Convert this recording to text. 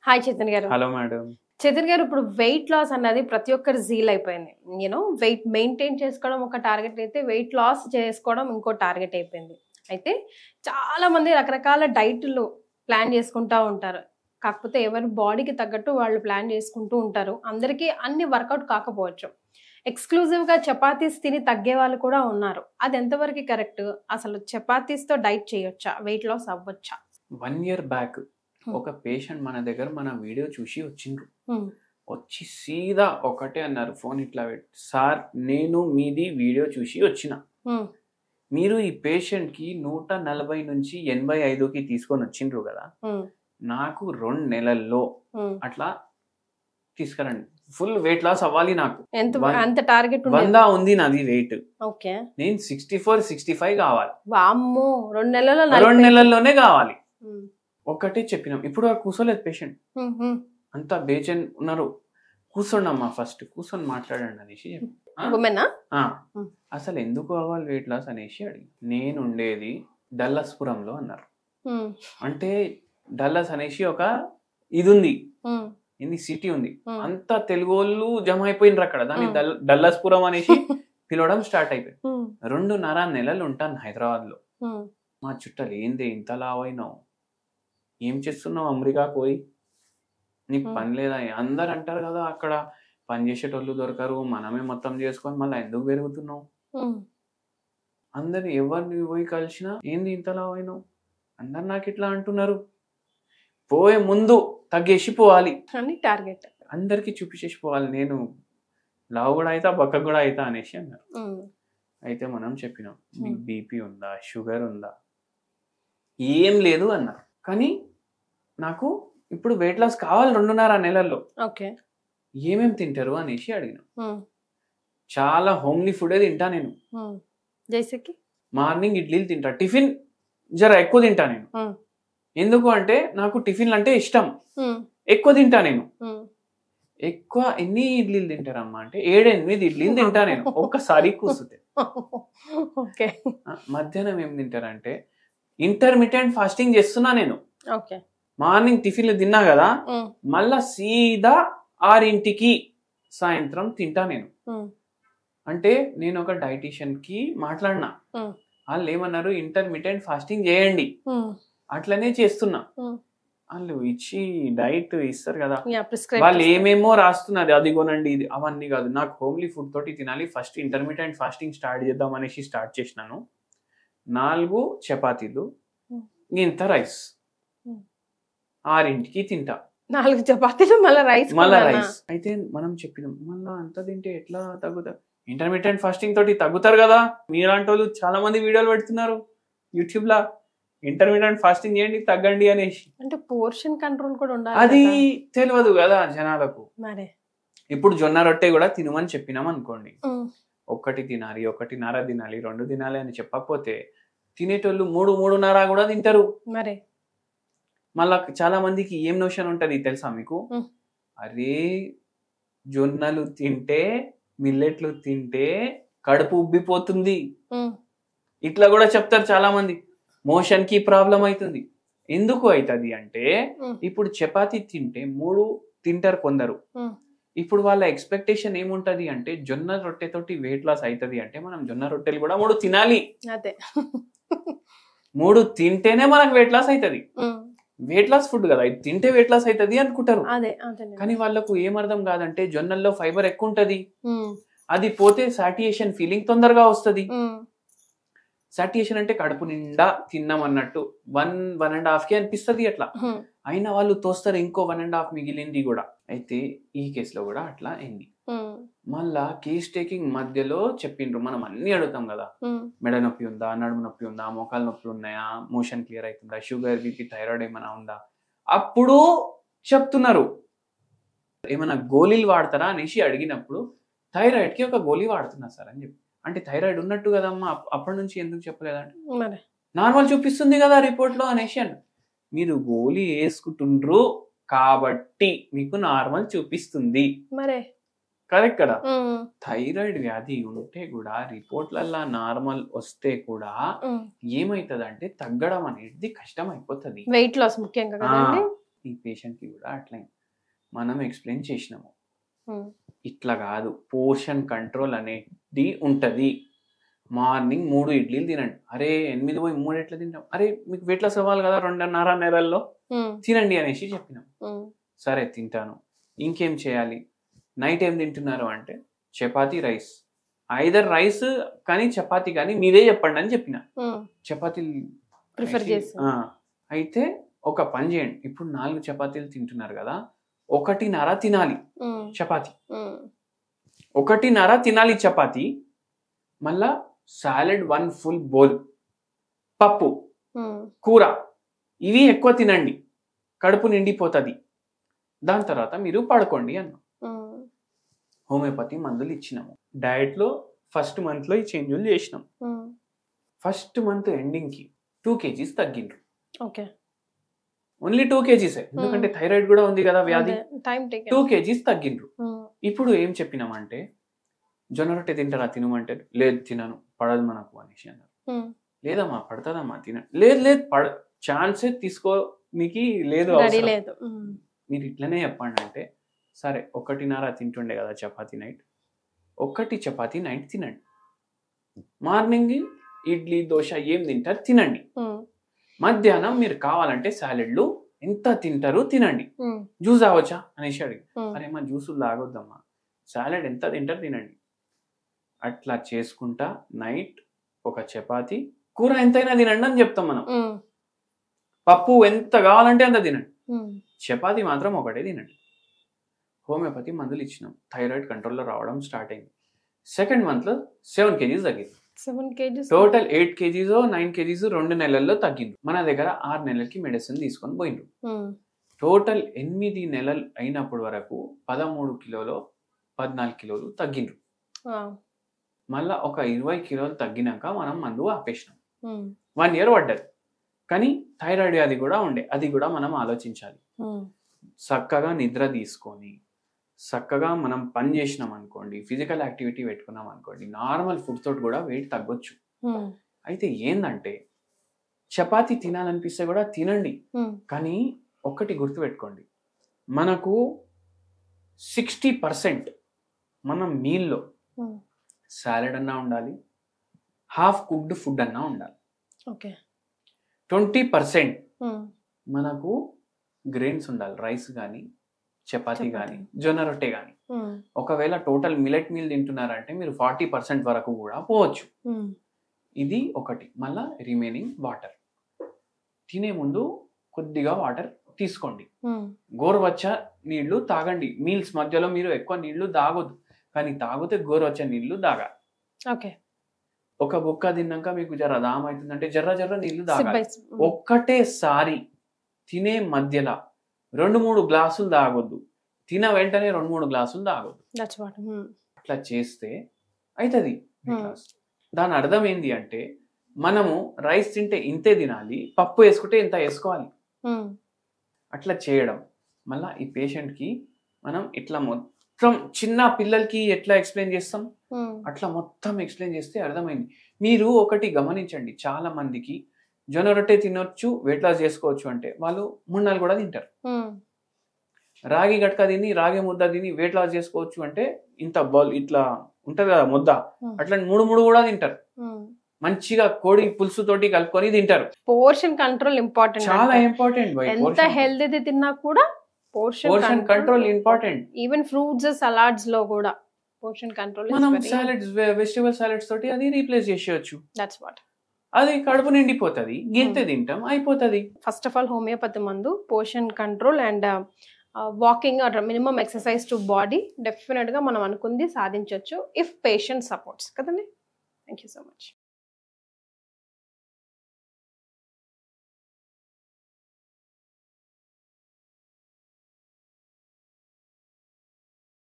Hi Chaitan గారు. Hello madam. Chaitan గారు, ఇప్పుడు వెయిట్ లాస్ అన్నది ప్రతి ఒక్కరి జీల్ అయిపోయింది. వెయిట్ మెయింటైన్ చేసుకోవడం ఒక టార్గెట్ అయితే, వెయిట్ లాస్ చేసుకోవడం ఇంకో టార్గెట్ అయిపోయింది. అయితే చాలా మంది రకరకాల డైట్లు ప్లాన్ చేసుకుంటూ ఉంటారు. కాకపోతే ఎవరి బాడీకి తగ్గట్టు వాళ్ళు ప్లాన్ చేసుకుంటూ ఉంటారు. అందరికీ అన్ని వర్కౌట్ కాకపోవచ్చు. ఎక్స్క్లూజివ్గా చపాతీస్ తిని తగ్గే వాళ్ళు కూడా ఉన్నారు. అది ఎంతవరకు కరెక్ట్? అసలు చపాతీస్తో డైట్ చేయొచ్చా? వెయిట్ లాస్ అవ్వచ్చా? 1 year బ్యాక్ ఒక పేషెంట్ మన దగ్గర మన వీడియో చూసి వచ్చిండ్రు. వచ్చి సీదా ఒకటే అన్నారు, ఫోన్ ఇట్లా పెట్టి, సార్ నేను మీది వీడియో చూసి వచ్చిన, మీరు ఈ పేషెంట్ కి 140 నుంచి 85కి తీసుకొని వచ్చిండ్రు కదా, నాకు 2 నెలల్లో అట్లా తీసుకురండి, ఫుల్ వెయిట్ లాస్ అవ్వాలి, నాకు ఎంత టార్గెట్ 100 ఉంది నాది వెయిట్, ఓకే నేను 64-65 కావాలి, 2 నెలల్లోనే కావాలి, ఒకటే చెప్పినాం. ఇప్పుడు కూర్చోలేదు పేషెంట్, అంతా బేచైన్ ఉన్నారు. కూర్చోండమ్మా, ఫస్ట్ కూర్చొని మాట్లాడండి అనేసి అసలు ఎందుకు అవ్వాలి వెయిట్ లాస్ అనేసి అడిగి, నేను ఉండేది డల్లస్పురంలో అన్నారు. అంటే డల్లస్ అనేసి ఒక ఇది ఉంది, ఇది సిటీ ఉంది, అంతా తెలుగు వాళ్ళు జమ అయిపోయినరు అక్కడ, దాన్ని డల్లస్పురం అనేసి పిలవడం స్టార్ట్ అయిపోయింది. 2.5 నెలలు ఉంటాను హైదరాబాద్ లో. మా చుట్టాలు, ఏంది ఇంత లావైనావు, ఏం చేస్తున్నావు, అమెరికా పోయి నీకు పని లేదా, అందరు అంటారు కదా, అక్కడ పని చేసేటోళ్ళు దొరకరు, మనమే మొత్తం చేసుకొని మళ్ళీ ఎందుకు పెరుగుతున్నావు, అందరు ఎవరిని పోయి కలిసినా ఏంది ఇంతలా అయినావు, అందరు నాకు ఇట్లా అంటున్నారు, పోయే ముందు తగ్గేసి పోవాలి అని టార్గెట్, అందరికి చూపించేసి పోవాలి, నేను లావు కూడా అవుతా బక్క కూడా అవుతా అనేసి అన్నారు. అయితే మనం చెప్పినాం, మీకు బీపీ ఉందా, షుగర్ ఉందా, ఏం లేదు అన్నారు. కానీ నాకు ఇప్పుడు వెయిట్ లాస్ కావాలి 2.5 నెలల్లో, ఏమేమి తింటారు అనేసి అడిగినాం. చాలా హోమ్లీ ఫుడే తింటా నేను, మార్నింగ్ ఇడ్లీలు తింటా, టిఫిన్ జర ఎక్కువ తింటా నేను, ఎందుకు అంటే నాకు టిఫిన్లు అంటే ఇష్టం, ఎక్కువ తింటా నేను. ఎక్కువ ఎన్ని ఇడ్లీలు తింటారమ్మా అంటే 7-8 ఇడ్లీలు తింటా నేను ఒక్కసారి కూర్చుంటే. మధ్యాహ్నం ఏం తింటారంటే ఇంటర్మీడియట్ ఫాస్టింగ్ చేస్తున్నా నేను. మార్నింగ్ టిఫిన్లు తిన్నా కదా, మళ్ళా సీదా 6ంటికి సాయంత్రం తింటా నేను. అంటే నేను ఒక డైటీషియన్ కి మాట్లాడినా, వాళ్ళు ఏమన్నారు, ఇంటర్మీడియట్ ఫాస్టింగ్ చేయండి, అట్లనే చేస్తున్నా. వాళ్ళు ఇచ్చి డైట్ ఇస్తారు కదా, వాళ్ళు ఏమేమో రాస్తున్నారు, అది కొనండి ఇది, అవన్నీ కాదు, నాకు హోమ్లీ ఫుడ్ తోటి తినాలి, ఫస్ట్ ఇంటర్మీడియట్ ఫాస్టింగ్ స్టార్ట్ చేద్దాం అనేసి స్టార్ట్ చేసినాను. 4 చపాతీలు, ఇంత రైస్, 6ంటికి తింటా, 4 చపాతీలు మళ్ళీ రైస్. అయితే మనం చెప్పినాం, మళ్ళా అంత తింటే ఎట్లా తగ్గుతారు, ఇంటర్మీడియట్ ఫాస్టింగ్ తోటి తగ్గుతారు కదా, మీలాంటి వాళ్ళు చాలా మంది వీడియోలు పెడుతున్నారు యూట్యూబ్ లా, ఇంటర్మీడియట్ ఫాస్టింగ్ చేయండి తగ్గండి అనేసి. అంటే పోర్షన్ కంట్రోల్ కూడా ఉండాలి, అది తెలియదు కదా జనాలకు. ఇప్పుడు జొన్న రొట్టె కూడా తినమని చెప్పినాం అనుకోండి, 1 తినాలి, 1.5 తినాలి, 2 తినాలి అని చెప్పకపోతే తినేటోళ్ళు 3-3.5 కూడా తింటారు. మళ్ళా చాలా మందికి ఏం నోషన్ ఉంటది తెలుసా మీకు, అరే జొన్నలు తింటే, మిల్లెట్లు తింటే కడుపు ఉబ్బిపోతుంది, ఇట్లా కూడా చెప్తారు చాలా మంది. మోషన్ కి ప్రాబ్లం అవుతుంది. ఎందుకు అవుతుంది అంటే, ఇప్పుడు చపాతీ తింటే 3 తింటారు కొందరు, ఇప్పుడు వాళ్ళ ఎక్స్పెక్టేషన్ ఏముంటది అంటే, జొన్న రొట్టెతోటి వెయిట్ లాస్ అవుతుంది అంటే మనం జొన్న రొట్టెలు కూడా 3 తినాలి, 3 తింటేనే మనకు వెయిట్ లాస్ అవుతుంది. వెయిట్ లాస్ ఫుడ్ కదా, ఇది తింటే వెయిట్ లాస్ అవుతుంది అనుకుంటారు. కానీ వాళ్ళకు ఏం అర్థం కాదంటే, జొన్నల్లో ఫైబర్ ఎక్కువ ఉంటది, అది పోతే సాటియేషన్ ఫీలింగ్ తొందరగా వస్తుంది. సాటియేషన్ అంటే కడుపు నిండా తిన్నాం అన్నట్టు 1-1.5కి అనిపిస్తుంది అట్లా, అయినా వాళ్ళు తోస్తారు ఇంకో 1.5 మిగిలింది కూడా. అయితే ఈ కేసులో కూడా అట్లా అయింది. మళ్ళా కేస్ టేకింగ్ మధ్యలో చెప్పిండ్రు, మనం అన్ని అడుగుతాం కదా, మెడ నొప్పి ఉందా, నడుము నొప్పి ఉందా, మోకాలు నొప్పి ఉన్నాయా, మోషన్ క్లియర్ అవుతుందా, షుగర్ బీపీ థైరాయిడ్ ఏమైనా ఉందా, అప్పుడు చెప్తున్నారు. ఏమైనా గోళీలు వాడతారా అనేసి అడిగినప్పుడు, థైరాయిడ్ కి ఒక గోళీ వాడుతున్నా సార్ అని చెప్పి. అంటే థైరాయిడ్ ఉన్నట్టు కదమ్మా, అప్పటి నుంచి ఎందుకు చెప్పలేదంటే, నార్మల్ చూపిస్తుంది కదా రిపోర్ట్ లో అనేసి అన్న. మీరు గోళీ వేసుకుంటుండ్రు కాబట్టి మీకు నార్మల్ చూపిస్తుంది, కరెక్ట్ కదా. థైరాయిడ్ వ్యాధి ఉంటే కూడా రిపోర్ట్లల్లా నార్మల్ వస్తే కూడా ఏమైతుంది అంటే, తగ్గడం అనేది కష్టం అయిపోతుంది, వెయిట్ లాస్ ముఖ్యంగా. ఈ పేషెంట్కి కూడా అట్లా మనం ఎక్స్ప్లెయిన్ చేసినాము, ఇట్లా కాదు, పోర్షన్ కంట్రోల్ అనేది ఉంటుంది. మార్నింగ్ 3 ఇడ్లీలు తినండి. అరే 8 పోయి 3 ఎట్లా తింటాం, అరే మీకు వెయిట్ లాస్ అవ్వాలి కదా 2.5 నెలల్లో తినండి అనేసి చెప్పినాం. సరే తింటాను. ఇంకేం చేయాలి, నైట్ ఏం తింటున్నారు అంటే చపాతీ రైస్, ఐదర్ రైస్ కానీ చపాతీ కానీ మీరే చెప్పండి అని చెప్పిన. చపాతీ ప్రిఫర్ చేసి అయితే ఒక పని చేయండి, ఇప్పుడు 4 చపాతీలు తింటున్నారు కదా, 1.5 తినాలి చపాతీ, 1.5 తినాలి చపాతీ. మళ్ళా సాలెడ్ 1 ఫుల్ బౌల్, పప్పు కూర, ఇవి ఎక్కువ తినండి, కడుపు నిండిపోతుంది. దాని తర్వాత మీరు పడుకోండి అన్న. హోమియోపతి మందులు ఇచ్చినాము. డయట్లో ఫస్ట్ మంత్లో ఈ చేంజ్లు చేసినాం. ఫస్ట్ మంత్ ఎండింగ్కి 2 kgs తగ్గిండ్రు. ఓన్లీ 2 kgs, ఎందుకంటే థైరాయిడ్ కూడా ఉంది కదా వ్యాధి. 2 kgs తగ్గిండ్రు. ఇప్పుడు ఏం చెప్పినామంటే జొన్న రొట్టె తింటారా తినమంటే, లేదు తినను, పడదు మనకు అనేసి అన్నారు. లేదమ్మా పడుతుందమ్మా తిన, లేదు ఛాన్సే తీసుకో నీకు లేదు, మీరు ఇట్లనే చెప్పండి అంటే, సరే 1.5 తింటుండే కదా చపాతీ నైట్, 1 చపాతీ నైట్ తినండి. మార్నింగ్ ఇడ్లీ దోశ ఏం తింటారు తినండి. మధ్యాహ్నం మీరు కావాలంటే సాలెడ్లు ఎంత తింటారు తినండి. జ్యూస్ తాగొచ్చా అనేసి అడిగి, అరే మా జ్యూసులు తాగొద్దమ్మా, సాలెడ్ ఎంత తింటారు తినండి. అట్లా చేసుకుంటా నైట్ 1 చపాతీ, కూర ఎంతైనా తినండి అని చెప్తాం మనం. పప్పు ఎంత కావాలంటే అంత తినండి, చపాతీ మాత్రం ఒకటే తినండి. హోమియోపతి మందులు ఇచ్చినాం. థైరాయిడ్ కంట్రోల్లో రావడం స్టార్ట్ అయింది. సెకండ్ మంత్లో 7 kgs తగ్గింది. టోటల్ 8 kgs 9 kgs 2 నెలల్లో తగ్గింది. మన దగ్గర 6 నెలలకి మెడిసిన్ తీసుకొని పోయిండ్రు. టోటల్ 8 నెలలు అయినప్పటి వరకు 13 కిలోలు 14 కిలోలు తగ్గిండ్రు. మళ్ళా ఒక 20 కిలోలు తగ్గినాక మనం మందు ఆపేసినాం. 1 year పడ్డది. కానీ థైరాయిడ్ వ్యాధి కూడా ఉండే, అది కూడా మనం ఆలోచించాలి. చక్కగా నిద్ర తీసుకొని చక్కగా మనం పని చేసినాం అనుకోండి, ఫిజికల్ యాక్టివిటీ పెట్టుకున్నాం అనుకోండి, నార్మల్ ఫుడ్ తోటి కూడా వెయిట్ తగ్గొచ్చు. అయితే ఏందంటే చపాతీ తినాలనిపిస్తే కూడా తినండి, కానీ ఒక్కటి గుర్తుపెట్టుకోండి, మనకు 60% మన మీల్లో సాలెడ్ అన్నా ఉండాలి, హాఫ్ కుక్డ్ ఫుడ్ అన్నా ఉండాలి. 20% మనకు గ్రెయిన్స్ ఉండాలి, రైస్ కానీ చపాతీ కానీ జొన్న రొట్టె కానీ. ఒకవేళ టోటల్ మిలెట్ మీల్ తింటున్నారంటే మీరు 40% వరకు కూడా పోవచ్చు. ఇది ఒకటి. మళ్ళా రిమైనింగ్ వాటర్, తినే ముందు కొద్దిగా వాటర్ తీసుకోండి, గోరువచ్చ నీళ్లు తాగండి. మీల్స్ మధ్యలో మీరు ఎక్కువ నీళ్లు తాగొద్దు, కానీ తాగితే గోరువచ్చ నీళ్లు తాగాలి. ఒక బుక్క తిన్నాక మీకు జర దాహం అవుతుందంటే జర్ర నీళ్లు తాగాలి. ఒక్కటేసారి తినే మధ్యలో 2-3 గ్లాసులు తాగొద్దు, తిన వెంటనే 2-3 గ్లాసులు తాగొద్దు. అట్లా చేస్తే అవుతుంది. దాని అర్థం ఏంటి అంటే మనము రైస్ తింటే ఇంతే తినాలి, పప్పు వేసుకుంటే ఇంత వేసుకోవాలి. అట్లా చేయడం మళ్ళీ ఈ పేషెంట్కి మనం ఇట్లా మొత్తం చిన్న పిల్లలకి ఎట్లా ఎక్స్ప్లెయిన్ చేస్తాం అట్లా మొత్తం ఎక్స్ప్లెయిన్ చేస్తే అర్థమైంది. మీరు ఒకటి గమనించండి, చాలా మందికి జొన్న రొట్టె తినొచ్చు వెయిట్ లాస్ చేసుకోవచ్చు అంటే వాళ్ళు 3 కూడా తింటారు. రాగి గట్క తిని రాగి ముద్ద తిని వెయిట్ లాస్ చేసుకోవచ్చు అంటే ఇంత బౌల్ ఇట్లా ఉంటది కదా ముద్ద, అట్లా 3 కూడా తింటారు. మంచిగా కోడి పులుసు తోటి కలుపుకొని తింటారు. పోర్షన్ కంట్రోల్ ఇంపార్టెంట్, చాలా ఇంపార్టెంట్. ఎంత హెల్తీ తిన్నా కూడా portion control important. Even fruits salads లో కూడా పోర్షన్ కంట్రోల్. మనం సాలడ్స్ వెజిటబుల్ సాలడ్స్ తోటి అది రీప్లేస్ చేసేయచ్చు. That's what. అది కడుపు నిండిపోతుంది, గింతే తింటాం అయిపోతుంది. ఫస్ట్ ఆఫ్ ఆల్ హోమియోపతి మందు portion control and walking are minimum exercise to body definite గా మనం అనుకుంది సాధించవచ్చు ఇఫ్ పేషెంట్ సపోర్ట్స్ కదండి. Thank you so much.